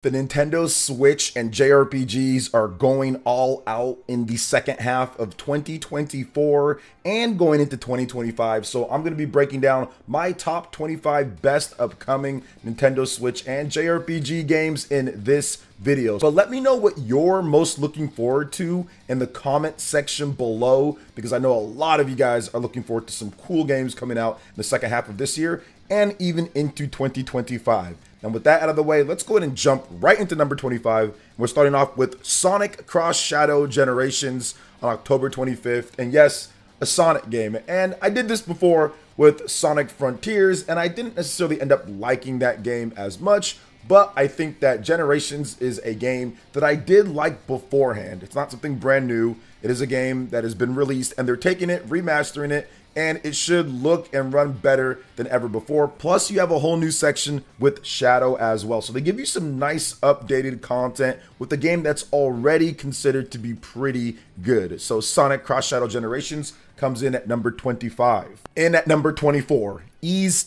The Nintendo Switch and JRPGs are going all out in the second half of 2024 and going into 2025. So I'm going to be breaking down my top 25 best upcoming Nintendo Switch and JRPG games in this video. But let me know what you're most looking forward to in the comment section below, because I know a lot of you guys are looking forward to some cool games coming out in the second half of this year and even into 2025. And with that out of the way, let's go ahead and jump right into number 25. We're starting off with Sonic Cross Shadow Generations on October 25th. And yes, a Sonic game. And I did this before with Sonic Frontiers, and I didn't necessarily end up liking that game as much. But I think that Generations is a game that I did like beforehand. It's not something brand new. It is a game that has been released, and they're taking it, remastering it, and it should look and run better than ever before. Plus, you have a whole new section with Shadow as well. So they give you some nice updated content with a game that's already considered to be pretty good. So Sonic Cross Shadow Generations comes in at number 25. In at number 24, X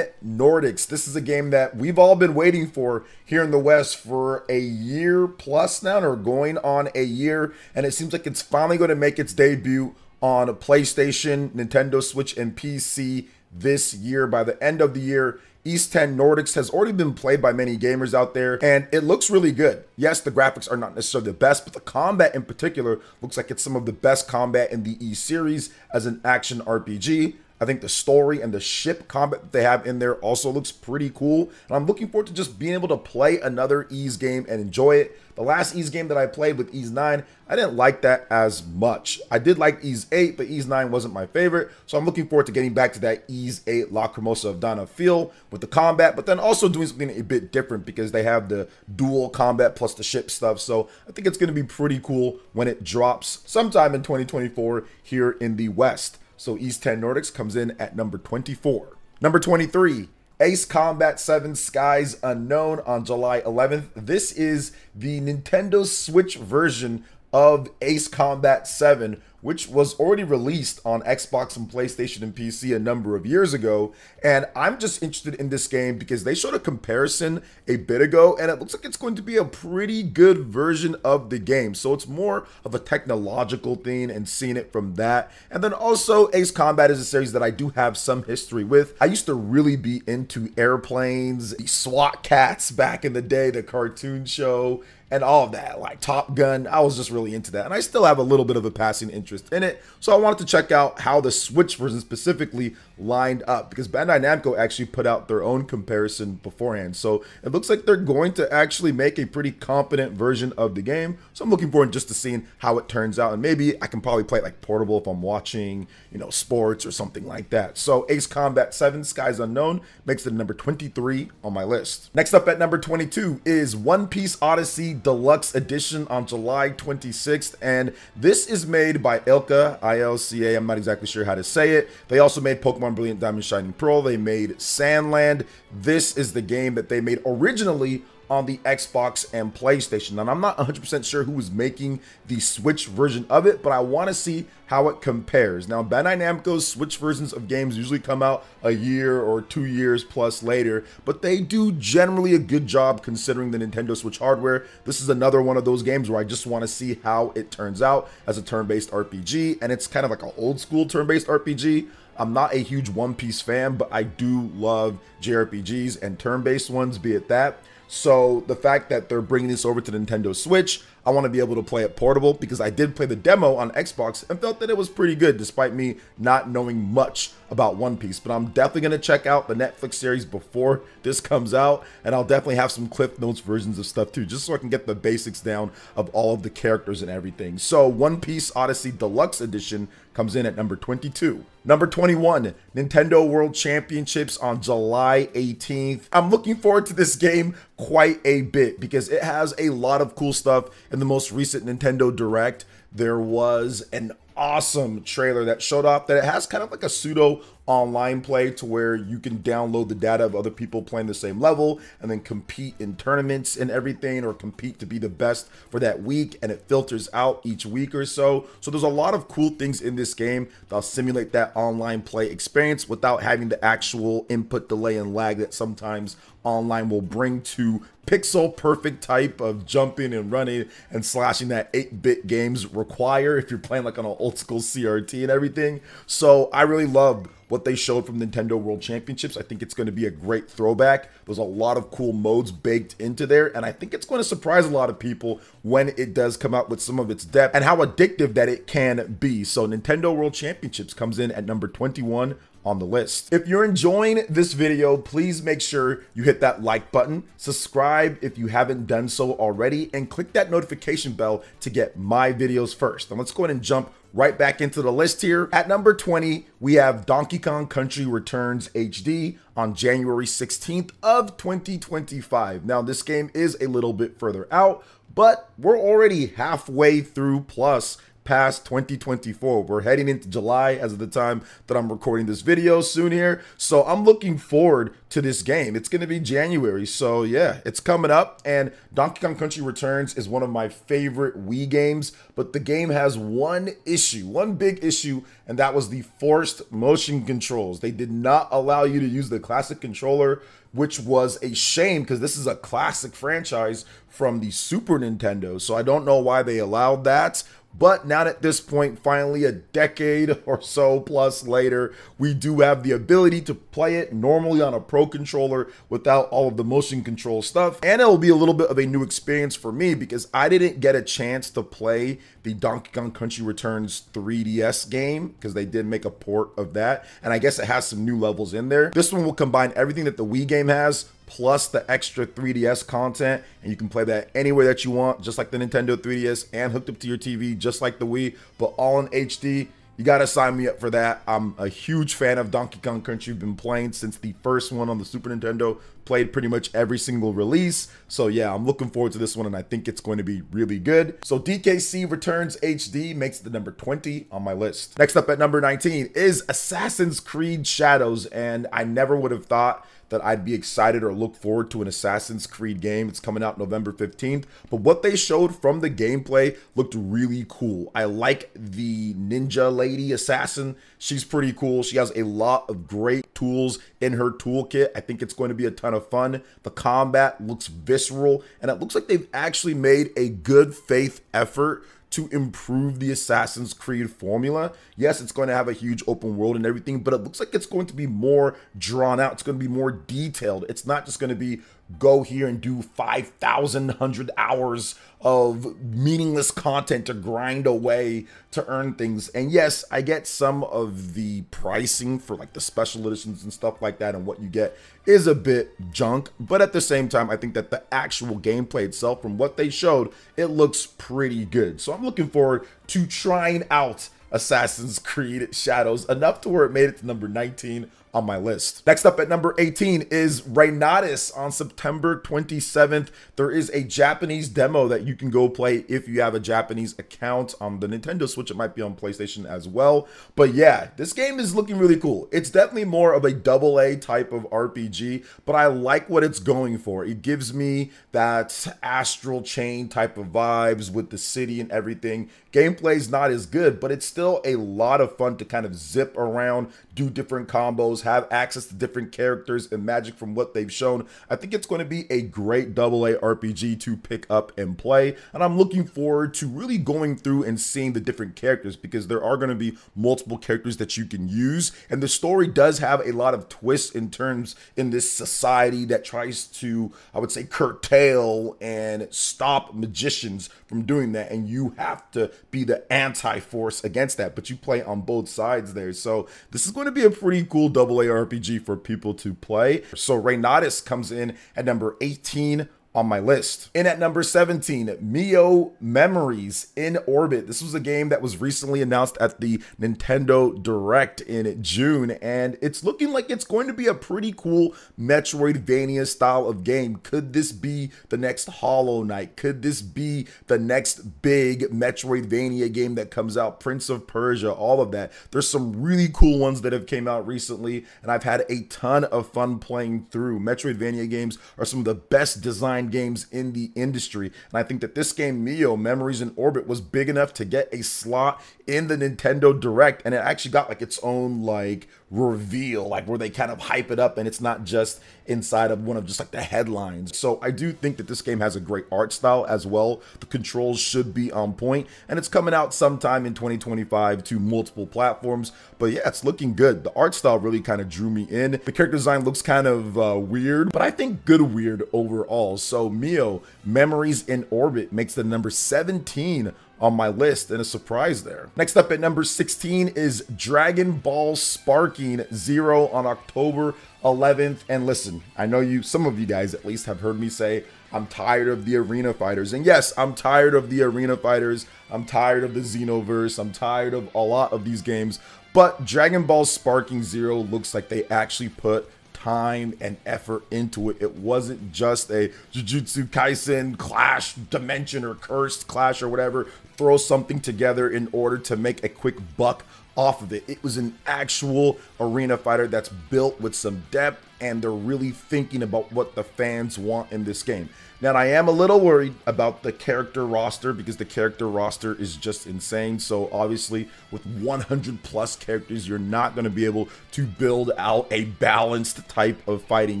Nordics. This is a game that we've all been waiting for here in the West for a year plus now, or going on a year. And it seems like it's finally going to make its debut on PlayStation, Nintendo Switch, and PC this year. By the end of the year, X Nordics has already been played by many gamers out there, and it looks really good. Yes, the graphics are not necessarily the best, but the combat in particular looks like it's some of the best combat in the E series as an action RPG. I think the story and the ship combat that they have in there also looks pretty cool. And I'm looking forward to just being able to play another Ys game and enjoy it. The last Ys game that I played with Ys 9, I didn't like that as much. I did like Ys 8, but Ys 9 wasn't my favorite. So I'm looking forward to getting back to that Ys 8 Lacrimosa of Dana feel with the combat, but then also doing something a bit different because they have the dual combat plus the ship stuff. So I think it's going to be pretty cool when it drops sometime in 2024 here in the West. So X Nordics comes in at number 24. Number 23, Ace Combat 7 Skies Unknown on July 11th. This is the Nintendo Switch version of Ace Combat 7, which was already released on Xbox and PlayStation and PC a number of years ago. And I'm just interested in this game because they showed a comparison a bit ago, and it looks like it's going to be a pretty good version of the game. So it's more of a technological thing and seeing it from that. And then also Ace Combat is a series that I do have some history with. I used to really be into airplanes, the SWAT Cats back in the day, the cartoon show, and all of that, like Top Gun. I was just really into that, and I still have a little bit of a passing interest in it. So I wanted to check out how the Switch version specifically lined up, because Bandai Namco actually put out their own comparison beforehand. So it looks like they're going to actually make a pretty competent version of the game. So I'm looking forward just to seeing how it turns out, and maybe I can probably play it like portable if I'm watching, sports or something like that. So Ace Combat 7 Skies Unknown makes it number 23 on my list. Next up at number 22 is One Piece Odyssey Deluxe Edition on July 26th, and this is made by Ilka, I-L-C-A, I'm not exactly sure how to say it. They also made Pokemon Brilliant Diamond Shining Pearl, they made Sandland. This is the game that they made originally on the Xbox and PlayStation. And I'm not 100% sure who was making the Switch version of it, but I want to see how it compares. Now, Bandai Namco's Switch versions of games usually come out a year or 2 years plus later, but they do generally a good job considering the Nintendo Switch hardware. This is another one of those games where I just want to see how it turns out as a turn-based RPG, and it's kind of like an old school turn-based RPG. I'm not a huge One Piece fan, but I do love JRPGs and turn-based ones, be it that. So the fact that they're bringing this over to the Nintendo Switch, I want to be able to play it portable, because I did play the demo on Xbox and felt that it was pretty good despite me not knowing much about One Piece. But I'm definitely going to check out the Netflix series before this comes out, and I'll definitely have some Cliff Notes versions of stuff too, just so I can get the basics down of all of the characters and everything. So One Piece Odyssey Deluxe Edition comes in at number 22. Number 21, Nintendo World Championships on July 18th. I'm looking forward to this game quite a bit because it has a lot of cool stuff. In the most recent Nintendo Direct, there was an awesome trailer that showed off that it has kind of like a pseudo online play to where you can download the data of other people playing the same level and then compete in tournaments and everything, or compete to be the best for that week, and it filters out each week or so. So there's a lot of cool things in this game that'll simulate that online play experience without having the actual input delay and lag that sometimes online will bring to pixel perfect type of jumping and running and slashing that 8-bit games require if you're playing like on an old school CRT and everything. So I really loved what they showed from Nintendo World Championships. I think it's going to be a great throwback. There's a lot of cool modes baked into there, and I think it's going to surprise a lot of people when it does come out with some of its depth and how addictive that it can be. So Nintendo World Championships comes in at number 21 on the list. If you're enjoying this video, please make sure you hit that like button, subscribe if you haven't done so already, and click that notification bell to get my videos first. And let's go ahead and jump right back into the list here. At number 20, we have Donkey Kong Country Returns HD on January 16th of 2025. Now, this game is a little bit further out, but we're already halfway through plus past 2024. We're heading into July as of the time that I'm recording this video soon here. So I'm looking forward to this game. It's going to be January. So yeah, it's coming up, and Donkey Kong Country Returns is one of my favorite Wii games, but the game has one issue, one big issue, and that was the forced motion controls. They did not allow you to use the classic controller, which was a shame because this is a classic franchise from the Super Nintendo. So I don't know why they allowed that. But now at this point, finally a decade or so plus later, we do have the ability to play it normally on a Pro controller without all of the motion control stuff. And it'll be a little bit of a new experience for me because I didn't get a chance to play the Donkey Kong Country Returns 3DS game because they did make a port of that. And I guess it has some new levels in there. This one will combine everything that the Wii game has plus the extra 3DS content, and you can play that anywhere that you want, just like the Nintendo 3DS, and hooked up to your TV, just like the Wii, but all in HD. You gotta sign me up for that. I'm a huge fan of Donkey Kong Country. Been playing since the first one on the Super Nintendo. Played pretty much every single release. So yeah, I'm looking forward to this one, and I think it's going to be really good. So DKC Returns HD makes the number 20 on my list. Next up at number 19 is Assassin's Creed Shadows, and I never would have thought that I'd be excited or look forward to an Assassin's Creed game. It's coming out November 15th, but what they showed from the gameplay looked really cool. I like the ninja lady assassin. She's pretty cool. She has a lot of great tools in her toolkit. I think it's going to be a ton of fun. The combat looks visceral, and it looks like they've actually made a good faith effort to improve the Assassin's Creed formula. Yes, it's going to have a huge open world and everything, but it looks like it's going to be more drawn out. It's going to be more detailed. It's not just going to be go here and do 5,100 hours of meaningless content to grind away to earn things. And yes, I get some of the pricing for like the special editions and stuff like that, and what you get is a bit junk, but at the same time, I think that the actual gameplay itself, from what they showed, it looks pretty good. So I'm looking forward to trying out Assassin's Creed Shadows, enough to where it made it to number 19 on my list. Next up at number 18 is Reynatis on September 27th. There is a Japanese demo that you can go play if you have a Japanese account on the Nintendo Switch. It might be on PlayStation as well. But yeah, this game is looking really cool. It's definitely more of a AA type of RPG, but I like what it's going for. It gives me that Astral Chain type of vibes with the city and everything. Gameplay's not as good, but it's still a lot of fun to kind of zip around, do different combos, have access to different characters and magic from what they've shown. I think it's going to be a great AA RPG to pick up and play, and I'm looking forward to really going through and seeing the different characters, because there are going to be multiple characters that you can use, and the story does have a lot of twists and turns in this society that tries to, I would say, curtail and stop magicians from doing that, and you have to be the anti-force against that, but you play on both sides there. So this is going to be a pretty cool AA RPG for people to play. So Reynatis comes in at number 18 on my list. And at number 17, Neo Memories in Orbit. This was a game that was recently announced at the Nintendo Direct in June, and it's looking like it's going to be a pretty cool Metroidvania style of game. Could this be the next Hollow Knight? Could this be the next big Metroidvania game that comes out? Prince of Persia, all of that. There's some really cool ones that have came out recently, and I've had a ton of fun playing through. Metroidvania games are some of the best designed games in the industry, and I think that this game, Neo Memories in Orbit, was big enough to get a slot in the Nintendo Direct, and it actually got like its own like reveal, like where they kind of hype it up and it's not just inside of one of just like the headlines. So I do think that this game has a great art style as well. The controls should be on point, and it's coming out sometime in 2025 to multiple platforms. But yeah, it's looking good. The art style really kind of drew me in. The character design looks kind of weird, but I think good weird overall. So Mio, Memories in Orbit makes the number 17 on my list, and a surprise there. Next up at number 16 is Dragon Ball Sparking Zero on October 11th. And listen, I know some of you guys at least have heard me say I'm tired of the arena fighters. And yes, I'm tired of the arena fighters. I'm tired of the Xenoverse. I'm tired of a lot of these games. But Dragon Ball Sparking Zero looks like they actually put time and effort into it. It wasn't just a Jujutsu Kaisen Clash Dimension or Cursed Clash or whatever, throw something together in order to make a quick buck off of it. It was an actual arena fighter that's built with some depth, and they're really thinking about what the fans want in this game. Now, I am a little worried about the character roster because the character roster is just insane. So obviously with 100 plus characters, you're not going to be able to build out a balanced type of fighting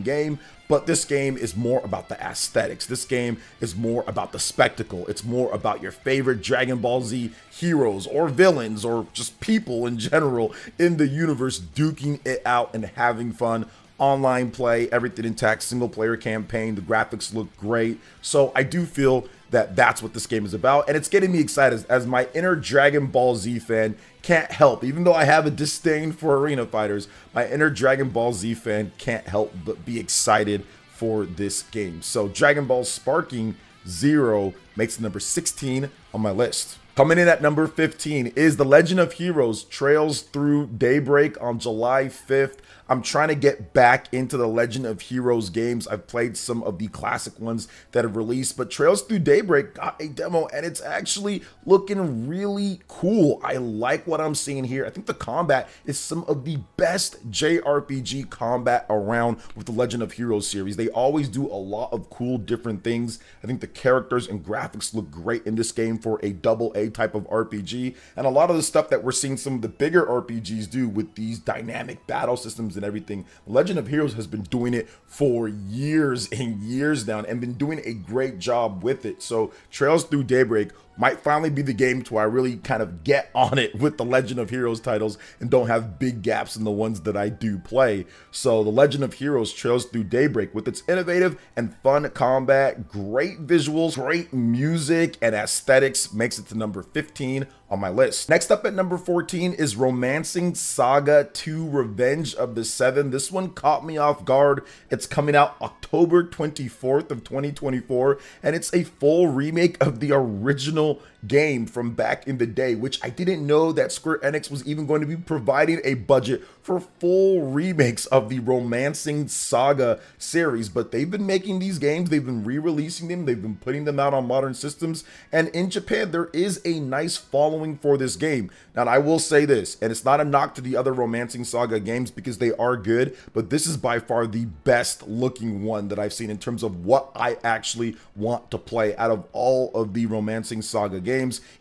game. But this game is more about the aesthetics. This game is more about the spectacle. It's more about your favorite Dragon Ball Z heroes or villains or just people in general in the universe duking it out and having fun. Online play, everything intact, single player campaign, the graphics look great. So I do feel that that's what this game is about, and it's getting me excited as my inner Dragon Ball Z fan can't help. Even though I have a disdain for arena fighters, my inner Dragon Ball Z fan can't help but be excited for this game. So Dragon Ball Sparking Zero makes the number 16 on my list. Coming in at number 15 is The Legend of Heroes Trails Through Daybreak on July 5th. I'm trying to get back into the Legend of Heroes games. I've played some of the classic ones that have released, but Trails Through Daybreak got a demo and it's actually looking really cool. I like what I'm seeing here. I think the combat is some of the best JRPG combat around with the Legend of Heroes series. They always do a lot of cool different things. I think the characters and graphics look great in this game for a AA type of RPG, and a lot of the stuff that we're seeing some of the bigger RPGs do with these dynamic battle systems and everything. Legend of Heroes has been doing it for years and years now and been doing a great job with it. So Trails Through Daybreak might finally be the game to where I really kind of get on it with the Legend of Heroes titles and don't have big gaps in the ones that I do play. So the Legend of Heroes Trails Through Daybreak, with its innovative and fun combat, great visuals, great music, and aesthetics, makes it to number 15 on my list. Next up at number 14 is Romancing Saga 2 Revenge of the Seven. This one caught me off guard. It's coming out October 24th of 2024, and it's a full remake of the original game from back in the day, which I didn't know that Square Enix was even going to be providing a budget for full remakes of the Romancing Saga series. But they've been making these games, they've been re-releasing them, they've been putting them out on modern systems, and in Japan there is a nice following for this game. Now I will say this, and it's not a knock to the other Romancing Saga games because they are good, but this is by far the best looking one that I've seen in terms of what I actually want to play out of all of the Romancing Saga games.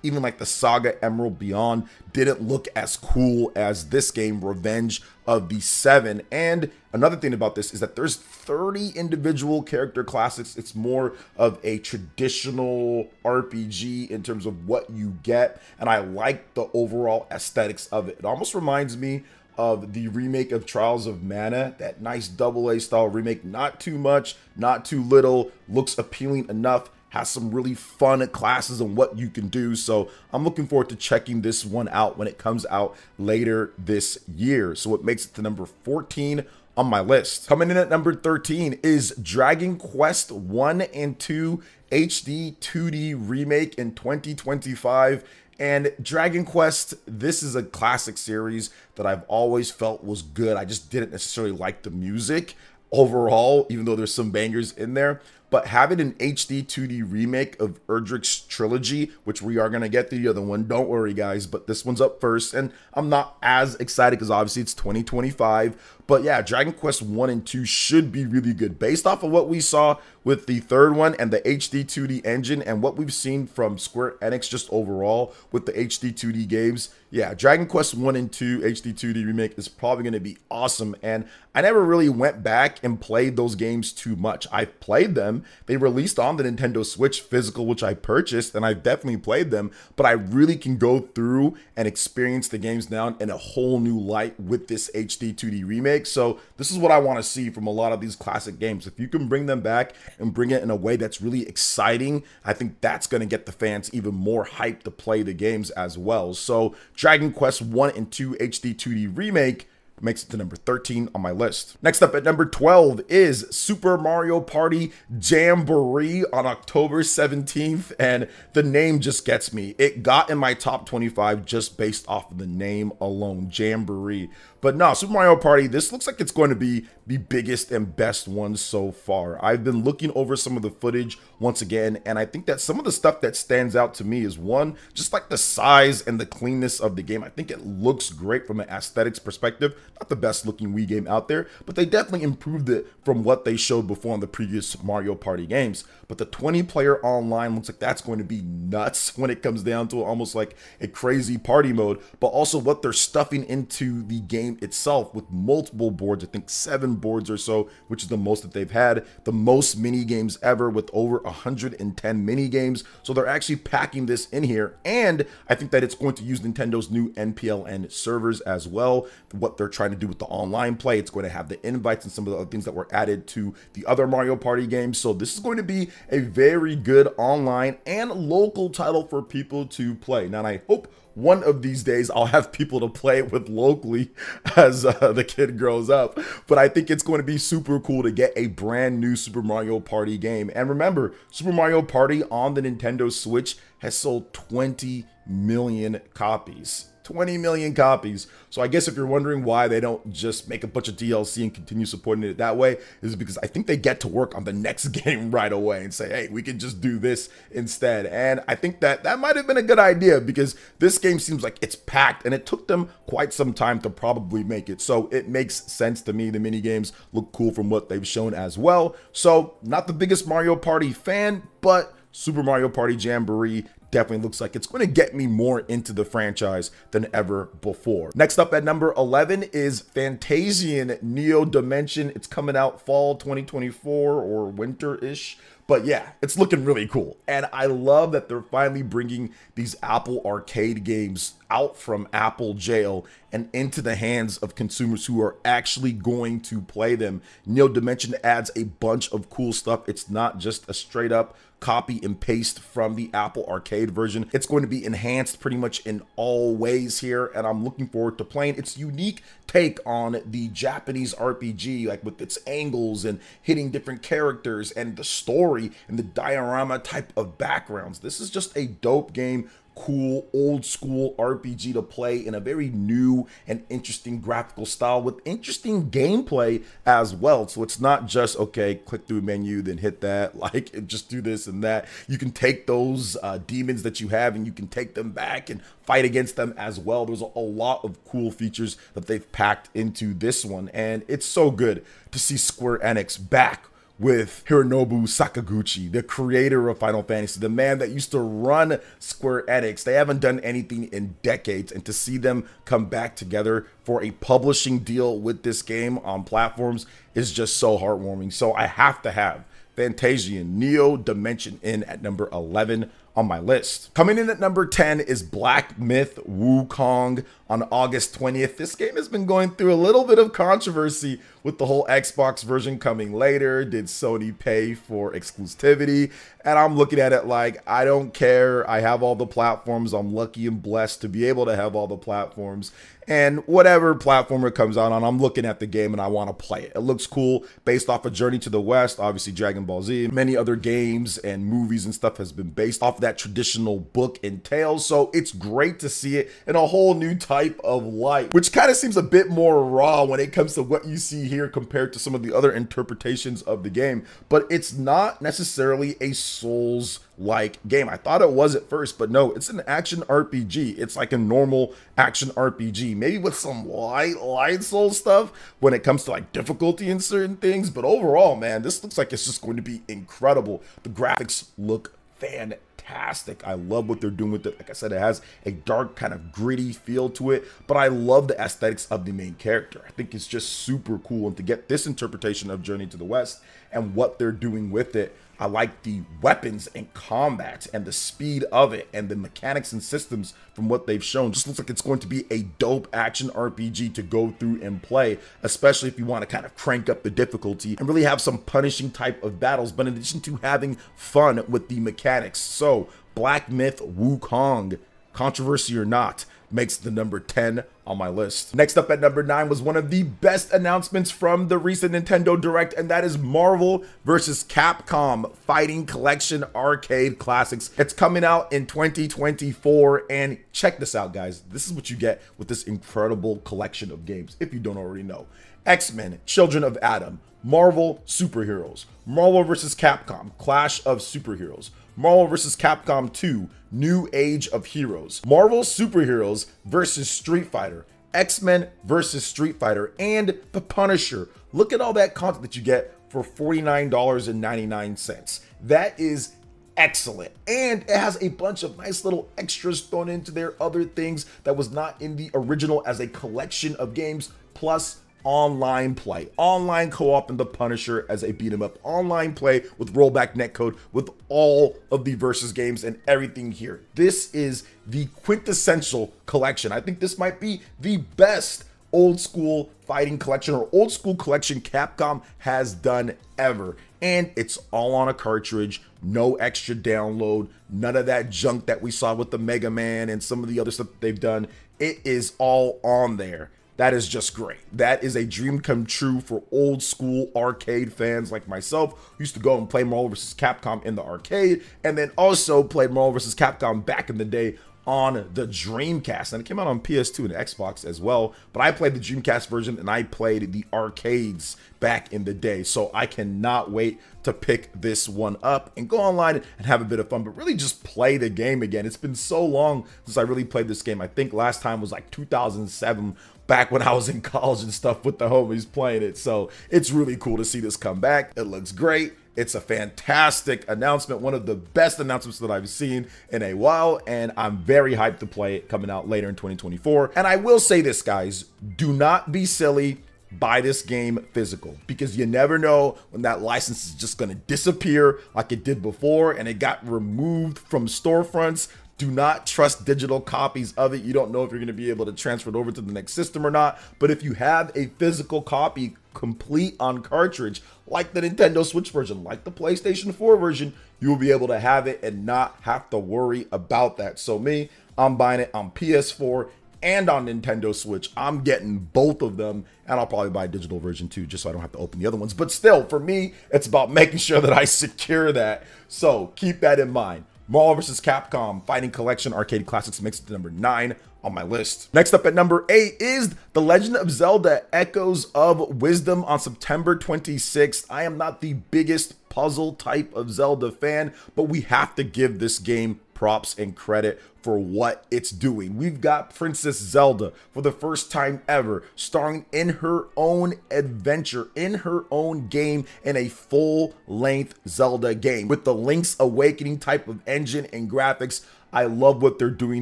Even like the Saga Emerald Beyond didn't look as cool as this game, Revenge of the Seven. And another thing about this is that there's 30 individual character classes. It's more of a traditional RPG in terms of what you get, and I like the overall aesthetics of it. It almost reminds me of the remake of Trials of Mana, that nice AA style remake. Not too much, not too little, looks appealing enough, has some really fun classes and what you can do. So I'm looking forward to checking this one out when it comes out later this year. So it makes it to number 14 on my list. Coming in at number 13 is Dragon Quest 1 and 2 HD 2D remake in 2025. And Dragon Quest, this is a classic series that I've always felt was good. I just didn't necessarily like the music overall, even though there's some bangers in there. But having an HD 2D remake of Erdrick's trilogy, which we are going to get to the other one, don't worry guys, but this one's up first, and I'm not as excited because obviously it's 2025. But yeah, Dragon Quest 1 and 2 should be really good. Based off of what we saw with with the third one and the HD 2D engine and what we've seen from Square Enix just overall with the HD 2D games, yeah, Dragon Quest 1 and 2 HD 2D Remake is probably going to be awesome. And I never really went back and played those games too much. I've played them. They released on the Nintendo Switch physical, which I purchased, and I've definitely played them. But I really can go through and experience the games now in a whole new light with this HD 2D Remake. So this is what I want to see from a lot of these classic games. If you can bring them back and bring it in a way that's really exciting, I think that's going to get the fans even more hyped to play the games as well. So Dragon Quest 1 and 2 HD 2D Remake makes it to number 13 on my list. Next up at number 12 is Super Mario Party Jamboree on October 17th, and the name just gets me. It got in my top 25 just based off of the name alone, Jamboree. But no, Super Mario Party, this looks like it's going to be the biggest and best one so far. I've been looking over some of the footage once again, and I think that some of the stuff that stands out to me is one, just like the size and the cleanness of the game. I think it looks great from an aesthetics perspective. Not the best looking Wii game out there, but they definitely improved it from what they showed before on the previous Mario Party games. But the 20-player online looks like that's going to be nuts when it comes down to it, almost like a crazy party mode, but also what they're stuffing into the game itself with multiple boards. I think 7 boards or so, which is the most that they've had, the most mini games ever with over 110 mini games. So they're actually packing this in here, and I think that it's going to use Nintendo's new NPLN servers as well. What they're trying to do with the online play, it's going to have the invites and some of the other things that were added to the other Mario Party games. So this is going to be a very good online and local title for people to play. Now, and I hope one of these days I'll have people to play it with locally as the kid grows up. But I think it's going to be super cool to get a brand new Super Mario Party game. And remember, Super Mario Party on the Nintendo Switch has sold 20 million copies. 20 million copies. So I guess if you're wondering why they don't just make a bunch of DLC and continue supporting it that way, is because I think they get to work on the next game right away and say, hey, we can just do this instead. And I think that that might have been a good idea, because this game seems like it's packed and it took them quite some time to probably make it. So it makes sense to me. The mini games look cool from what they've shown as well. So not the biggest Mario Party fan, but Super Mario Party Jamboree definitely looks like it's going to get me more into the franchise than ever before. Next up at number 11 is Fantasian Neo Dimension. It's coming out fall 2024 or winter-ish. But yeah, it's looking really cool. And I love that they're finally bringing these Apple Arcade games out from Apple jail and into the hands of consumers who are actually going to play them. Neo Dimension adds a bunch of cool stuff. It's not just a straight up copy and paste from the Apple Arcade version. It's going to be enhanced pretty much in all ways here, and I'm looking forward to playing its unique take on the Japanese RPG, like with its angles and hitting different characters and the story and the diorama type of backgrounds. This is just a dope game. Cool old school RPG to play in a very new and interesting graphical style with interesting gameplay as well. So it's not just, okay, click through a menu, then hit that, like just do this and that. You can take those demons that you have and you can take them back and fight against them as well. There's a lot of cool features that they've packed into this one, and it's so good to see Square Enix back with Hironobu Sakaguchi, the creator of Final Fantasy, the man that used to run Square Enix. They haven't done anything in decades, and to see them come back together for a publishing deal with this game on platforms is just so heartwarming. So I have to have Fantasian Neo Dimension in at number 11 on my list. Coming in at number 10 is Black Myth Wukong on August 20th. This game has been going through a little bit of controversy with the whole Xbox version coming later. Did Sony pay for exclusivity? And I'm looking at it like, I don't care. I have all the platforms. I'm lucky and blessed to be able to have all the platforms. And whatever platform it comes out on, I'm looking at the game and I want to play it. It looks cool, based off of Journey to the West, obviously Dragon Ball Z. Many other games and movies and stuff has been based off that traditional book and tales. So it's great to see it in a whole new type of light, which kind of seems a bit more raw when it comes to what you see here compared to some of the other interpretations of the game. But it's not necessarily a Souls-like game. I thought it was at first, but no, it's an action RPG. It's like a normal action RPG, maybe with some light soul stuff when it comes to like difficulty in certain things. But overall, man, this looks like it's just going to be incredible. The graphics look fantastic. I love what they're doing with it. Like I said, it has a dark kind of gritty feel to it, but I love the aesthetics of the main character. I think it's just super cool, and to get this interpretation of Journey to the West and what they're doing with it, I like the weapons and combat and the speed of it and the mechanics and systems from what they've shown. Just looks like it's going to be a dope action RPG to go through and play, especially if you want to kind of crank up the difficulty and really have some punishing type of battles, but in addition to having fun with the mechanics. So Black Myth Wukong, controversy or not, makes the number 10 on my list. Next up at number 9 was one of the best announcements from the recent Nintendo Direct, and that is Marvel vs. Capcom Fighting Collection Arcade Classics. It's coming out in 2024, and check this out, guys. This is what you get with this incredible collection of games, if you don't already know. X-Men, Children of Adam, Marvel Superheroes, Marvel vs. Capcom, Clash of Superheroes, Marvel vs. Capcom 2, New Age of Heroes, Marvel Superheroes versus Street Fighter, X-Men versus Street Fighter, and The Punisher. Look at all that content that you get for $49.99. That is excellent, and it has a bunch of nice little extras thrown into there, other things that was not in the original as a collection of games, plus online play, online co-op in The Punisher as a beat 'em up, online play with rollback netcode, with all of the versus games and everything here. This is the quintessential collection. I think this might be the best old school fighting collection or old school collection Capcom has done ever. And it's all on a cartridge, no extra download, none of that junk that we saw with the Mega Man and some of the other stuff that they've done. It is all on there. That is just great. That is a dream come true for old school arcade fans like myself, who used to go and play Marvel vs. Capcom in the arcade, and then also played Marvel vs. Capcom back in the day on the Dreamcast. And it came out on PS2 and Xbox as well, but I played the Dreamcast version and I played the arcades back in the day. So I cannot wait to pick this one up and go online and have a bit of fun, but really just play the game again. It's been so long since I really played this game. I think last time was like 2007, back when I was in college and stuff with the homies playing it. So it's really cool to see this come back. It looks great. It's a fantastic announcement, one of the best announcements that I've seen in a while, and I'm very hyped to play it coming out later in 2024. And I will say this, guys, do not be silly. Buy this game physical, because you never know when that license is just going to disappear like it did before and it got removed from storefronts. Do not trust digital copies of it. You don't know if you're going to be able to transfer it over to the next system or not. But if you have a physical copy complete on cartridge, like the Nintendo Switch version, like the PlayStation 4 version, you will be able to have it and not have to worry about that. So me, I'm buying it on PS4 and on Nintendo Switch. I'm getting both of them, and I'll probably buy a digital version too, just so I don't have to open the other ones. But still, for me, it's about making sure that I secure that. So keep that in mind. Marvel vs. Capcom Fighting Collection Arcade Classics makes it to number 9 on my list. Next up at number 8 is The Legend of Zelda Echoes of Wisdom on September 26th. I am not the biggest puzzle type of Zelda fan, but we have to give this game props and credit for what it's doing. We've got Princess Zelda for the first time ever, starring in her own adventure, in her own game, in a full-length Zelda game with the Link's Awakening type of engine and graphics. I love what they're doing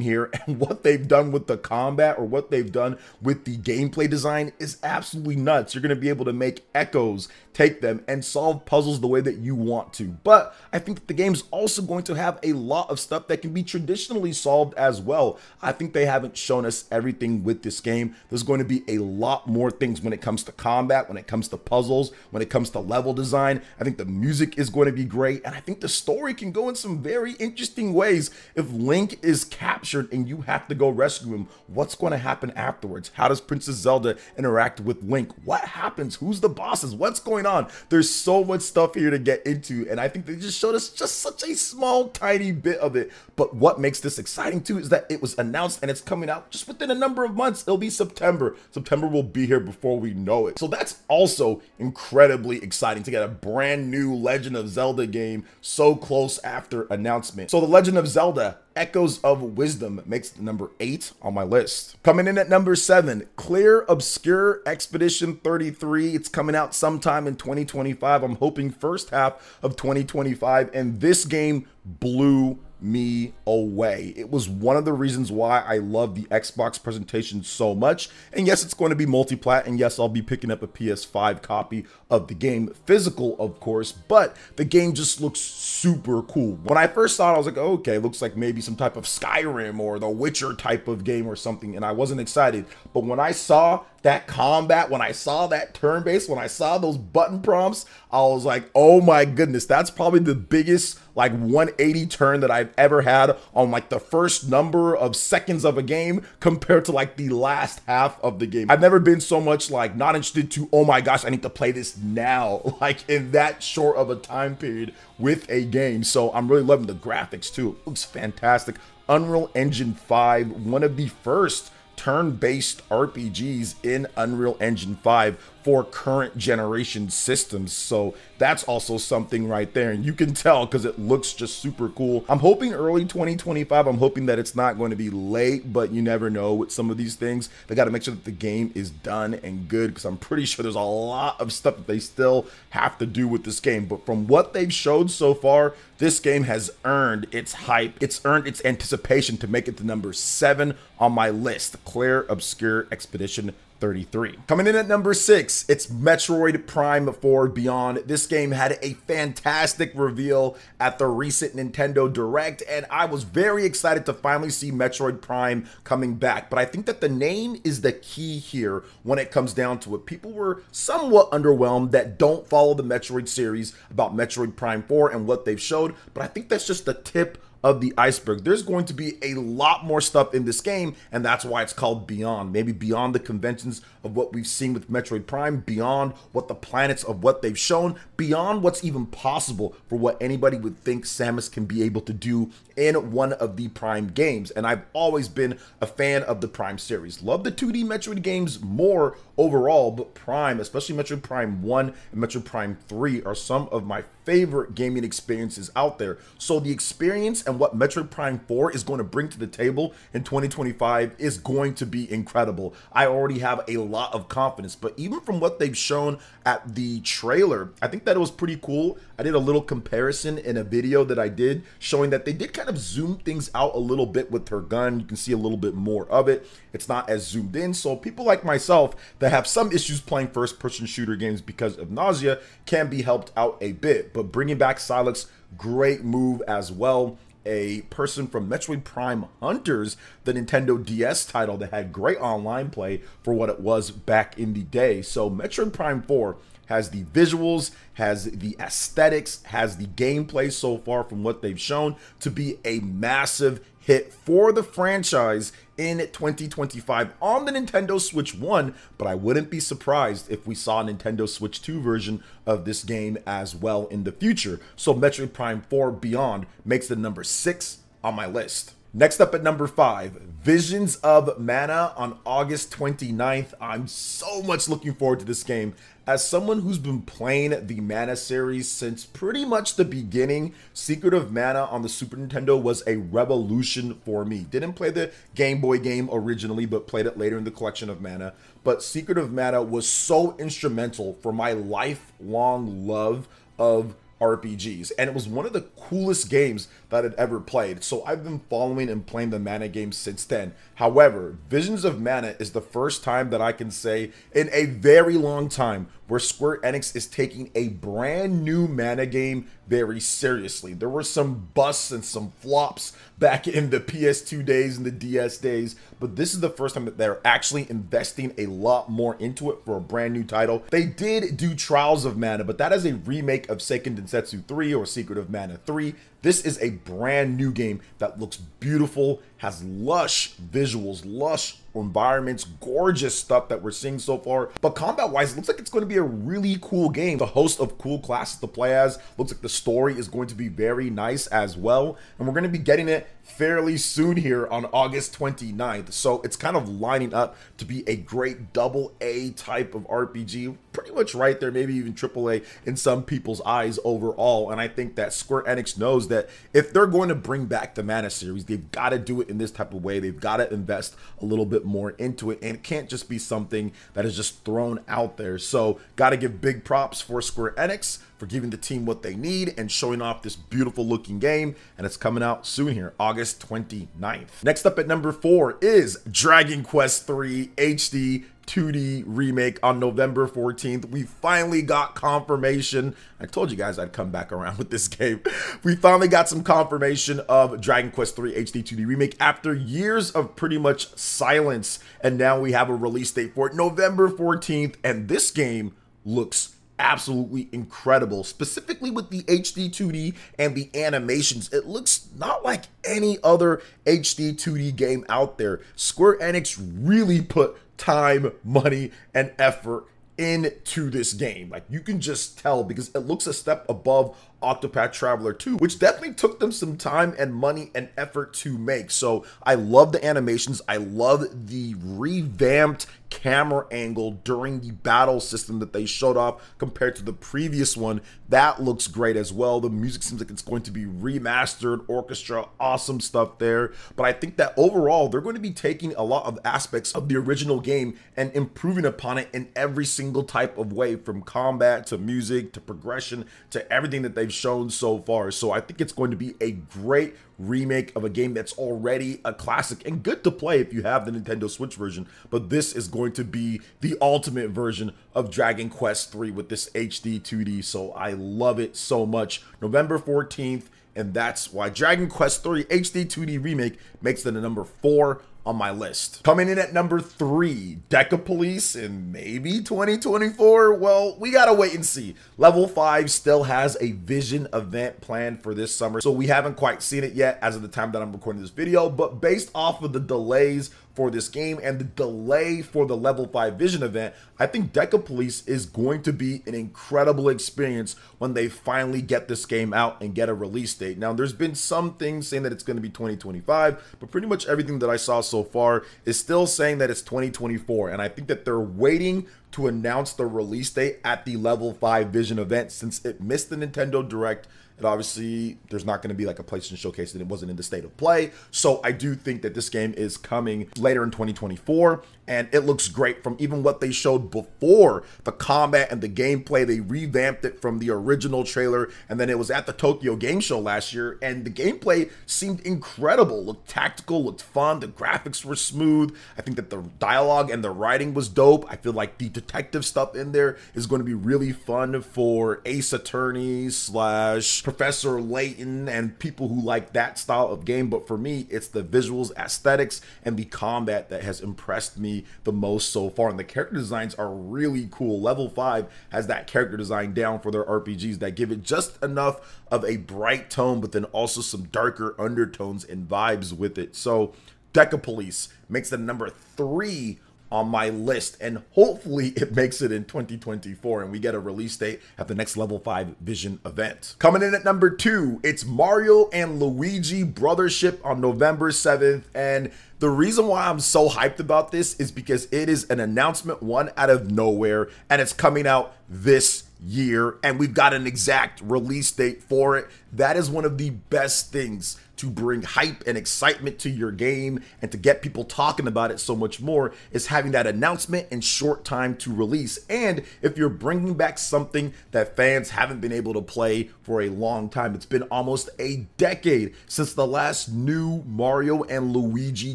here, and what they've done with the combat, or what they've done with the gameplay design, is absolutely nuts. You're going to be able to make echoes, take them, and solve puzzles the way that you want to. But I think that the game's also going to have a lot of stuff that can be traditionally solved as well. I think they haven't shown us everything with this game. There's going to be a lot more things when it comes to combat, when it comes to puzzles, when it comes to level design. I think the music is going to be great, and I think the story can go in some very interesting ways. If Link is captured and you have to go rescue him, what's going to happen afterwards? How does Princess Zelda interact with Link? What happens? Who's the bosses? What's going on? There's so much stuff here to get into, and I think they just showed us just such a small, tiny bit of it. But what makes this exciting too is that it was announced and it's coming out just within a number of months. It'll be September. September will be here before we know it. So that's also incredibly exciting to get a brand new Legend of Zelda game so close after announcement. So The Legend of Zelda Echoes of Wisdom makes it number 8 on my list. Coming in at number 7, Clear Obscure Expedition 33. It's coming out sometime in 2025. I'm hoping first half of 2025, and this game blew me away. It was one of the reasons why I love the Xbox presentation so much. And yes, it's going to be multi-plat, and yes, I'll be picking up a PS5 copy of the game, physical of course, but the game just looks super cool. When I first saw it, I was like, oh, okay, looks like maybe some type of Skyrim or The Witcher type of game or something, and I wasn't excited. But when I saw that combat, when I saw that turn-based, when I saw those button prompts, I was like, oh my goodness, that's probably the biggest like 180 turn that I've ever had on like the first number of seconds of a game compared to like the last half of the game. I've never been so much like not interested to, oh my gosh, I need to play this now, like in that short of a time period with a game. So I'm really loving the graphics too. It looks fantastic. Unreal Engine 5, one of the first turn-based RPGs in Unreal Engine 5 for current generation systems. So that's also something right there, and you can tell because it looks just super cool. I'm hoping early 2025. I'm hoping that it's not going to be late, but you never know with some of these things. They got to make sure that the game is done and good, because I'm pretty sure there's a lot of stuff that they still have to do with this game. But from what they've showed so far, this game has earned its hype. It's earned its anticipation to make it to number 7 on my list. Clear Obscure Expedition 33. Coming in at number 6, it's Metroid Prime 4 Beyond. This game had a fantastic reveal at the recent Nintendo Direct, and I was very excited to finally see Metroid Prime coming back. But I think that the name is the key here when it comes down to it. People were somewhat underwhelmed that don't follow the Metroid series about Metroid Prime 4 and what they've showed, but I think that's just the tip of the iceberg. There's going to be a lot more stuff in this game, and that's why it's called Beyond. Maybe beyond the conventions of what we've seen with Metroid Prime, beyond what the planets of what they've shown, beyond what's even possible for what anybody would think Samus can be able to do in one of the Prime games. And I've always been a fan of the Prime series. Love the 2D Metroid games more overall, but Prime, especially Metroid Prime 1 and Metroid Prime 3, are some of my favorite gaming experiences out there. So the experience and what Metroid Prime 4 is going to bring to the table in 2025 is going to be incredible. I already have a lot of confidence, but even from what they've shown at the trailer, I think that it was pretty cool. I did a little comparison in a video that I did showing that they did kind of zoom things out a little bit with her gun. You can see a little bit more of it. It's not as zoomed in, so people like myself that have some issues playing first-person shooter games because of nausea can be helped out a bit. But bringing back Silex, great move as well. A person from Metroid Prime Hunters, the Nintendo DS title that had great online play for what it was back in the day. So Metroid Prime 4 has the visuals, has the aesthetics, has the gameplay so far from what they've shown to be a massive hit for the franchise in 2025 on the Nintendo Switch 1, but I wouldn't be surprised if we saw a Nintendo Switch 2 version of this game as well in the future. So Metroid Prime 4 Beyond makes the number 6 on my list. Next up at number 5, Visions of Mana on August 29th. I'm so much looking forward to this game. As someone who's been playing the Mana series since pretty much the beginning, Secret of Mana on the Super Nintendo was a revolution for me. Didn't play the Game Boy game originally, but played it later in the collection of Mana. But Secret of Mana was so instrumental for my lifelong love of RPGs, and it was one of the coolest games that I'd ever played. So I've been following and playing the Mana games since then. However, Visions of Mana is the first time that I can say in a very long time where Square Enix is taking a brand new Mana game very seriously. There were some busts and some flops back in the PS2 days and the DS days, but this is the first time that they're actually investing a lot more into it for a brand new title. They did do Trials of Mana, but that is a remake of Seiken Densetsu 3 or Secret of Mana 3. This is a brand new game that looks beautiful, has lush visuals, lush environments, gorgeous stuff that we're seeing so far. But combat-wise, it looks like it's going to be a really cool game. The host of cool classes to play as. Looks like the story is going to be very nice as well. And we're going to be getting it fairly soon here on August 29th. So it's kind of lining up to be a great AA type of RPG. Pretty much right there, maybe even AAA in some people's eyes overall. And I think that Square Enix knows shows that if they're going to bring back the Mana series, they've got to do it in this type of way. They've got to invest a little bit more into it, and it can't just be something that is just thrown out there. So got to give big props for Square Enix for giving the team what they need and showing off this beautiful looking game, and it's coming out soon here, August 29th. Next up at number 4 is Dragon Quest III HD 2D remake on November 14th. We finally got confirmation. I told you guys I'd come back around with this game. We finally got some confirmation of Dragon Quest III HD 2D remake after years of pretty much silence, and now we have a release date for it, November 14th, and this game looks absolutely incredible, specifically with the HD 2D and the animations. It looks not like any other HD 2D game out there. Square Enix really put time, money, and effort into this game. Like, you can just tell because it looks a step above Octopath Traveler 2, which definitely took them some time and money and effort to make. So I love the animations. I love the revamped camera angle during the battle system that they showed off compared to the previous one. That looks great as well. The music seems like it's going to be remastered, orchestra, awesome stuff there. But I think that overall, they're going to be taking a lot of aspects of the original game and improving upon it in every single type of way, from combat to music to progression to everything that they've shown so far. So I think it's going to be a great remake of a game that's already a classic and good to play if you have the Nintendo Switch version, but this is going to be the ultimate version of Dragon Quest III with this HD 2D, so I love it so much. November 14th, and that's why Dragon Quest III HD 2D remake makes it a number 4 on my list. Coming in at number 3, Deca Police in maybe 2024. Well, we gotta wait and see. Level 5 still has a Vision event planned for this summer, so we haven't quite seen it yet as of the time that I'm recording this video, but based off of the delays for this game and the delay for the Level 5 Vision event, I think Deca Police is going to be an incredible experience when they finally get this game out and get a release date. Now, there's been some things saying that it's going to be 2025, but pretty much everything that I saw so far is still saying that it's 2024, and I think that they're waiting to announce the release date at the Level 5 Vision event since it missed the Nintendo Direct. And obviously, there's not going to be like a PlayStation Showcase and it wasn't in the state of play. So I do think that this game is coming later in 2024. And it looks great from even what they showed before. The combat and the gameplay, they revamped it from the original trailer. And then it was at the Tokyo Game Show last year. And the gameplay seemed incredible. Looked tactical, looked fun. The graphics were smooth. I think that the dialogue and the writing was dope. I feel like the detective stuff in there is going to be really fun for Ace Attorney / Professor Layton and people who like that style of game. But for me, it's the visuals, aesthetics, and the combat that has impressed me the most so far. And the character designs are really cool. Level 5 has that character design down for their RPGs that give it just enough of a bright tone, but then also some darker undertones and vibes with it. So Deca Police makes it number 3 on my list, and hopefully it makes it in 2024 and we get a release date at the next Level 5 Vision event. Coming in at number 2, it's Mario and Luigi Brothership on November 7th, and the reason why I'm so hyped about this is because it is an announcement one out of nowhere, and it's coming out this year, and we've got an exact release date for it. That is one of the best things to bring hype and excitement to your game and to get people talking about it so much more, is having that announcement in short time to release. And if you're bringing back something that fans haven't been able to play for a long time, it's been almost a decade since the last new Mario and Luigi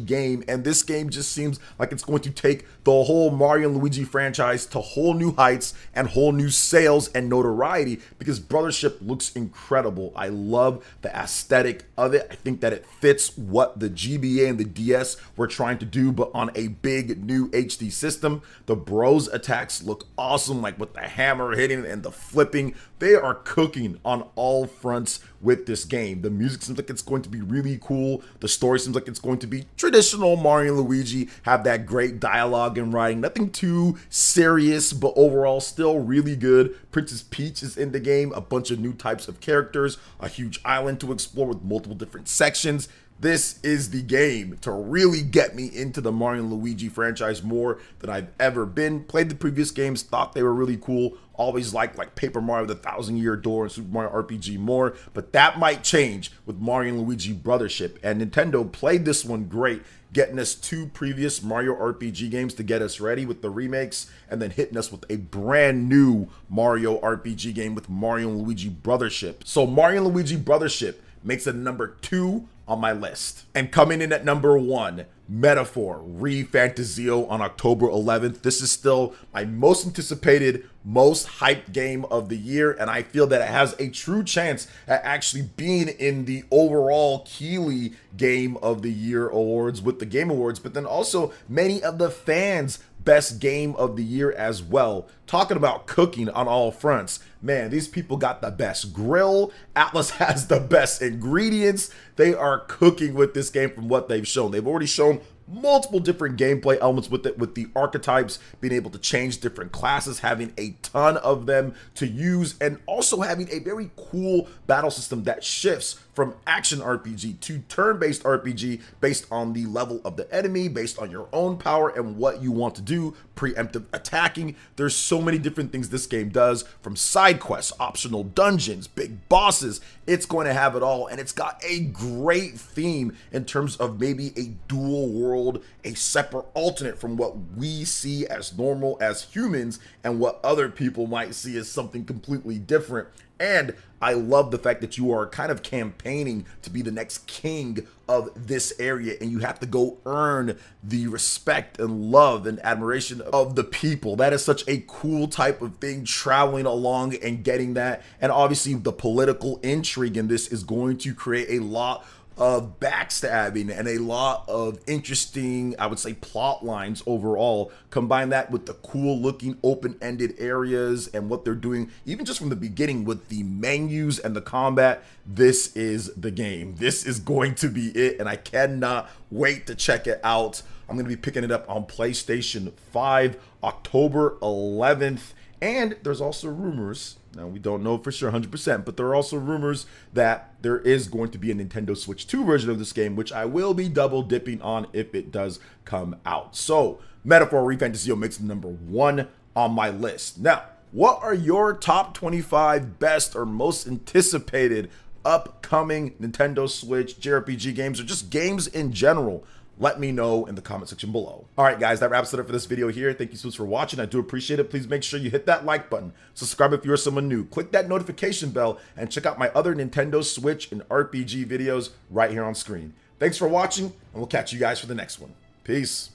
game, and this game just seems like it's going to take the whole Mario and Luigi franchise to whole new heights and whole new sales and notoriety, because Brothership looks incredible. I love the aesthetic of it. I think that it fits what the GBA and the DS were trying to do, but on a big new HD system. The bros attacks look awesome, like with the hammer hitting and the flipping. They are cooking on all fronts with this game. The music seems like it's going to be really cool. The story seems like it's going to be traditional Mario and Luigi, have that great dialogue and writing. Nothing too serious, but overall still really good. Princess Peach is in the game, a bunch of new types of characters, a huge island to explore with multiple different sections. This is the game to really get me into the Mario and Luigi franchise more than I've ever been. Played the previous games, thought they were really cool. Always liked like Paper Mario the Thousand Year Door and Super Mario RPG more, but that might change with Mario and Luigi Brothership. And Nintendo played this one great, getting us 2 previous Mario RPG games to get us ready with the remakes, and then hitting us with a brand new Mario RPG game with Mario and Luigi Brothership. So Mario and Luigi Brothership makes it number 2 on my list. And coming in at number 1, Metaphor ReFantazio on October 11th. This is still my most anticipated, most hyped game of the year, and I feel that it has a true chance at actually being in the overall Keighley Game of the Year awards with the Game Awards, but then also many of the fans' best game of the year as well. Talking about cooking on all fronts, man, these people got the best grill. Atlas has the best ingredients. They are cooking with this game from what they've shown. They've already shown multiple different gameplay elements with it, with the archetypes, being able to change different classes, having a ton of them to use, and also having a very cool battle system that shifts from action RPG to turn-based RPG based on the level of the enemy, based on your own power and what you want to do, preemptive attacking. There's so many different things this game does, from side quests, optional dungeons, big bosses. It's going to have it all, and it's got a great theme in terms of maybe a dual world, a separate alternate from what we see as normal as humans and what other people might see as something completely different. And I love the fact that you are kind of campaigning to be the next king of this area, and you have to go earn the respect and love and admiration of the people. That is such a cool type of thing, traveling along and getting that. And obviously the political intrigue in this is going to create a lot of backstabbing and a lot of interesting, I would say, plot lines overall. Combine that with the cool looking open-ended areas and what they're doing, even just from the beginning with the menus and the combat. This is the game. This is going to be it, and I cannot wait to check it out. I'm going to be picking it up on PlayStation 5 October 11th. And there's also rumors, now we don't know for sure 100%, but there are also rumors that there is going to be a Nintendo Switch 2 version of this game, which I will be double dipping on if it does come out. So Metaphor ReFantazio makes it number 1 on my list. Now, what are your top 25 best or most anticipated upcoming Nintendo Switch JRPG games, or just games in general? Let me know in the comment section below. All right, guys, that wraps it up for this video here. Thank you so much for watching. I do appreciate it. Please make sure you hit that like button, subscribe if you're someone new, click that notification bell, and check out my other Nintendo Switch and RPG videos right here on screen. Thanks for watching, and we'll catch you guys for the next one. Peace.